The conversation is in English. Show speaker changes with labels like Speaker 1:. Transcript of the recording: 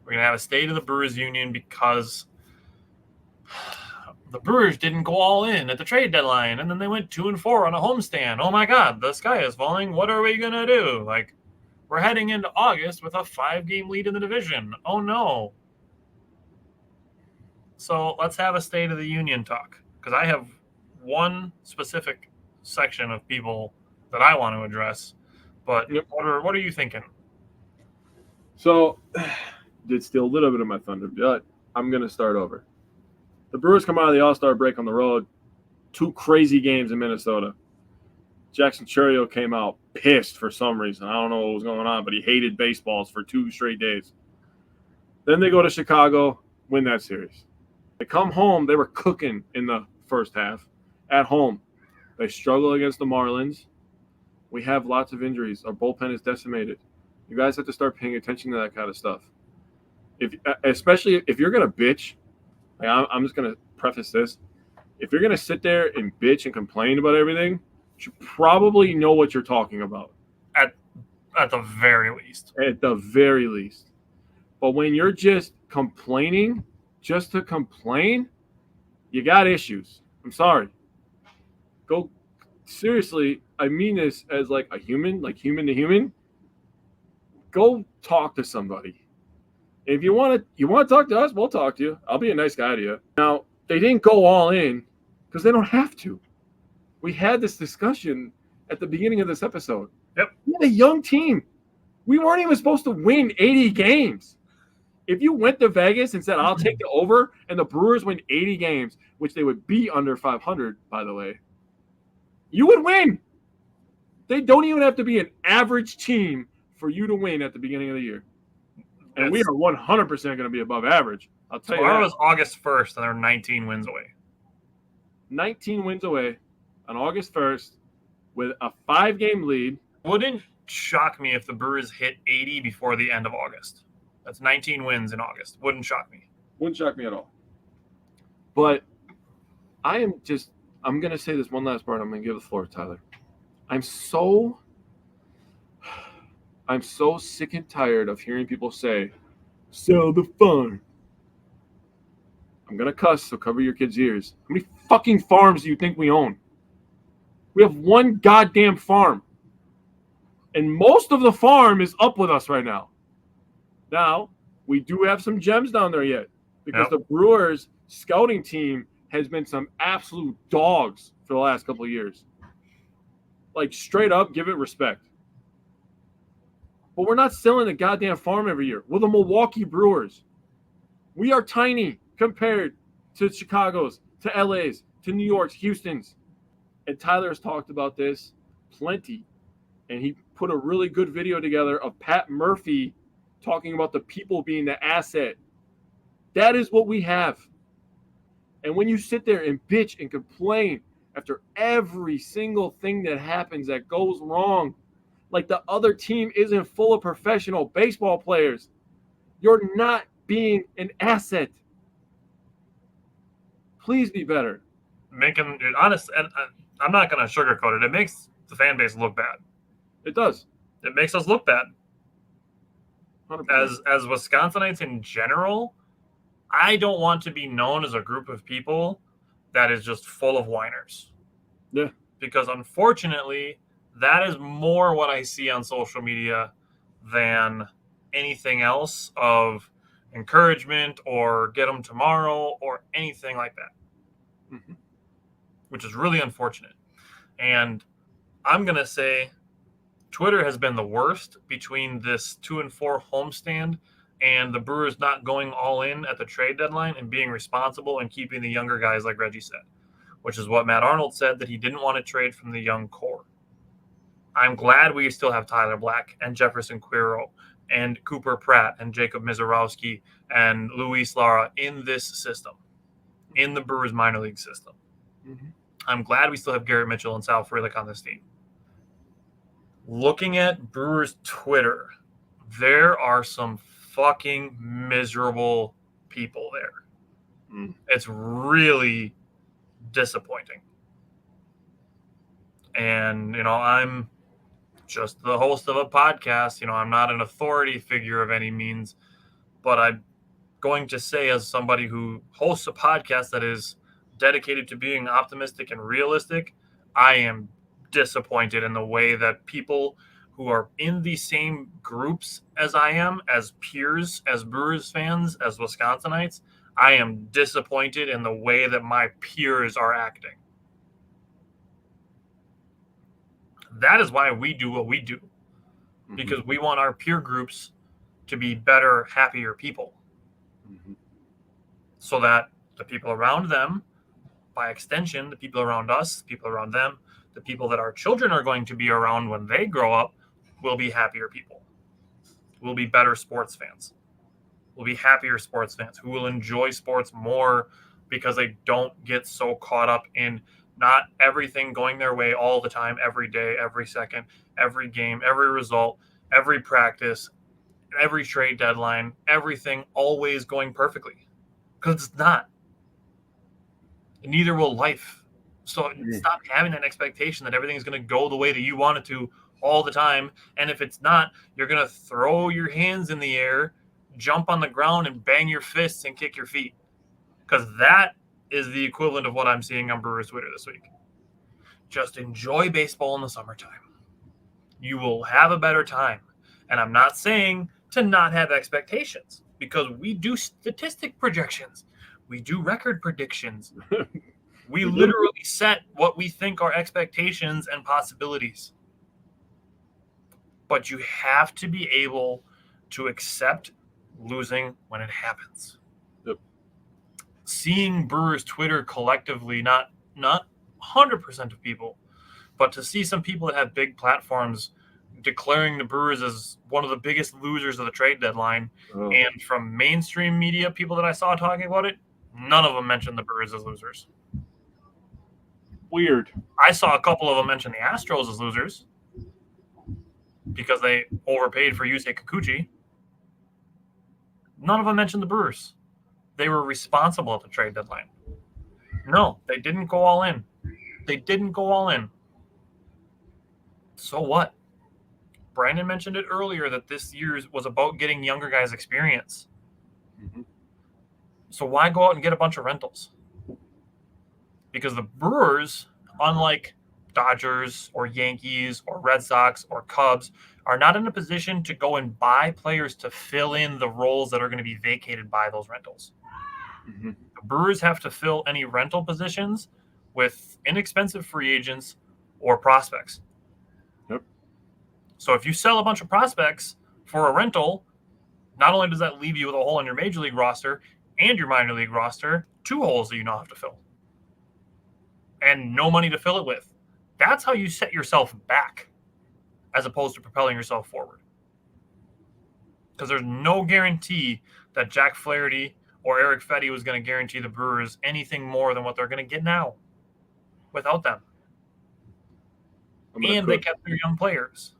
Speaker 1: We're going to have a State of the Brewers Union because the Brewers didn't go all in at the trade deadline, and then they went 2-4 on a homestand. Oh my God, the sky is falling. What are we going to do? Like, we're heading into August with a 5-game lead in the division. Oh no. So let's have a State of the Union talk, because I have one specific section of people that I want to address. But what are you thinking?
Speaker 2: So, did steal a little bit of my thunder, but I'm going to start over. The Brewers come out of the All-Star break on the road. 2 crazy games in Minnesota. Jackson Chourio came out pissed for some reason. I don't know what was going on, but he hated baseballs for 2 straight days. Then they go to Chicago, win that series. They come home. They were cooking in the first half. At home, they struggle against the Marlins. We have lots of injuries. Our bullpen is decimated. You guys have to start paying attention to that kind of stuff. Especially if you're going to bitch, like I'm just going to preface this. If you're going to sit there and bitch and complain about everything, you should probably know what you're talking about.
Speaker 1: At the very least.
Speaker 2: At the very least. But when you're just complaining just to complain, you got issues. I'm sorry. Go seriously. I mean this as like a human, like human to human. Go talk to somebody. If you want to talk to us, we'll talk to you. I'll be a nice guy to you. Now, they didn't go all in because they don't have to. We had this discussion at the beginning of this episode.
Speaker 1: Yep.
Speaker 2: We had a young team. We weren't even supposed to win 80 games. If you went to Vegas and said, I'll take the over, and the Brewers win 80 games, which they would be under 500, by the way, you would win. They don't even have to be an average team for you to win at the beginning of the year. And we are 100% going to be above average. I'll tell you that.
Speaker 1: Tomorrow is August 1st, and they're 19 wins away.
Speaker 2: 19 wins away on August 1st with a 5-game lead.
Speaker 1: Wouldn't shock me if the Brewers hit 80 before the end of August. That's 19 wins in August. Wouldn't shock me.
Speaker 2: Wouldn't shock me at all. But I'm going to say this one last part. I'm going to give the floor to Tyler. I'm so sick and tired of hearing people say, sell the farm. I'm going to cuss, so cover your kids' ears. How many fucking farms do you think we own? We have one goddamn farm. And most of the farm is up with us right now. Now, we do have some gems down there yet because the Brewers scouting team has been some absolute dogs for the last couple of years. Like, straight up, give it respect. But we're not selling the goddamn farm every year. We're the Milwaukee Brewers. We are tiny compared to Chicago's, to LA's, to New York's, Houston's. And Tyler has talked about this plenty. And he put a really good video together of Pat Murphy talking about the people being the asset. That is what we have. And when you sit there and bitch and complain after every single thing that happens that goes wrong, like the other team isn't full of professional baseball players, you're not being an asset. Please be better.
Speaker 1: Making it honest, and I'm not going to sugarcoat it. It makes the fan base look bad.
Speaker 2: It does.
Speaker 1: It makes us look bad.
Speaker 2: 100%.
Speaker 1: As Wisconsinites in general, I don't want to be known as a group of people that is just full of whiners.
Speaker 2: Yeah.
Speaker 1: Because unfortunately, that is more what I see on social media than anything else of encouragement or get them tomorrow or anything like that.
Speaker 2: Mm-hmm.
Speaker 1: Which is really unfortunate. And I'm going to say Twitter has been the worst between this 2-4 homestand and the Brewers not going all in at the trade deadline and being responsible and keeping the younger guys, like Reggie said, which is what Matt Arnold said, that he didn't want to trade from the young core. I'm glad we still have Tyler Black and Jefferson Quiro and Cooper Pratt and Jacob Mizorowski and Luis Lara in this system, in the Brewers minor league system.
Speaker 2: Mm-hmm.
Speaker 1: I'm glad we still have Garrett Mitchell and Sal Frelick on this team. Looking at Brewers Twitter, there are some fucking miserable people there.
Speaker 2: Mm.
Speaker 1: It's really disappointing. And, I'm just the host of a podcast. I'm not an authority figure of any means, But I'm going to say, as somebody who hosts a podcast that is dedicated to being optimistic and realistic, I am disappointed in the way that people who are in the same groups as I am, as peers, as Brewers fans, as Wisconsinites, I am disappointed in the way that my peers are acting. That is why we do what we do, because we want our peer groups to be better, happier people, so that the people around them, by extension, the people around us, the people around them, the people that our children are going to be around when they grow up, will be happier people, will be better sports fans, will be happier sports fans who will enjoy sports more because they don't get so caught up in not everything going their way all the time, every day, every second, every game, every result, every practice, every trade deadline, everything always going perfectly, because it's not. Neither will life. So stop having that expectation that everything's going to go the way that you want it to all the time. And if it's not, you're going to throw your hands in the air, jump on the ground, and bang your fists and kick your feet. Because that is the equivalent of what I'm seeing on Brewers Twitter this week. Just enjoy baseball in the summertime. You will have a better time. And I'm not saying to not have expectations, because we do statistic projections. We do record predictions. We literally set what we think are expectations and possibilities. But you have to be able to accept losing when it happens.
Speaker 2: Yep.
Speaker 1: Seeing Brewers Twitter collectively, not 100% of people, but to see some people that have big platforms declaring the Brewers as one of the biggest losers of the trade deadline, and from mainstream media, people that I saw talking about it, none of them mentioned the Brewers as losers.
Speaker 2: Weird.
Speaker 1: I saw a couple of them mention the Astros as losers because they overpaid for Yusei Kikuchi. None of them mentioned the Brewers. They were responsible at the trade deadline. No, they didn't go all in. They didn't go all in. So what? Brandon mentioned it earlier that this year was about getting younger guys experience. So why go out and get a bunch of rentals? Because the Brewers, unlike Dodgers or Yankees or Red Sox or Cubs, are not in a position to go and buy players to fill in the roles that are going to be vacated by those rentals. The Brewers have to fill any rental positions with inexpensive free agents or prospects.
Speaker 2: Yep.
Speaker 1: So if you sell a bunch of prospects for a rental, not only does that leave you with a hole in your major league roster and your minor league roster, 2 holes that you now have to fill. And no money to fill it with. That's how you set yourself back as opposed to propelling yourself forward. Because there's no guarantee that Jack Flaherty or Eric Fetty was going to guarantee the Brewers anything more than what they're going to get now without them. And they kept their young players.